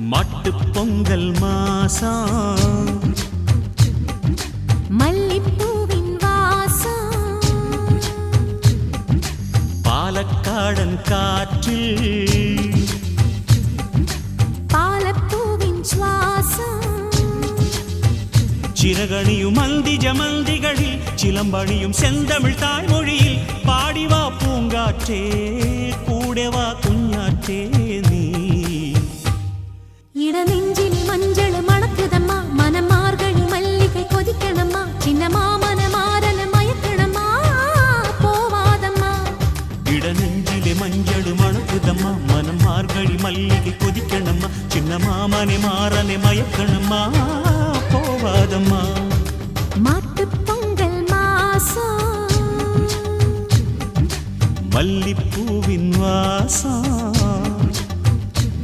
மாட்டுப் பொங்கல் மாசம் மல்லிப்பூவின் வாசம் பாலக்காடன் காற்றில் பாலப்பூவின் சுவாசம் சிறகணியும் மந்தி ஜமந்திகளில் சிலம்பணியும் செந்தமிழ் தாய்மொழியில் பாடிவா பூங்காற்றே கூடவா குஞ்ஞாற்றே நீ இடநெஞ்சில் மஞ்சள் மணக்குதம்மா மனம் மார்கழி மல்லிகை கொதிக்கணம்மா சின்ன மாமன மாறன மயக்கணம்மா போவாதம்மா இடநெஞ்சிலே மஞ்சள் மணக்குதம்மா மனம் மார்கழி மல்லிகை கொதிக்கணம்மா சின்ன மாமனை மாறனை மயக்கணம்மா போவாதம்மா மாட்டுப் பொங்கல் மாசம் மல்லிப்பூவின் வாசம்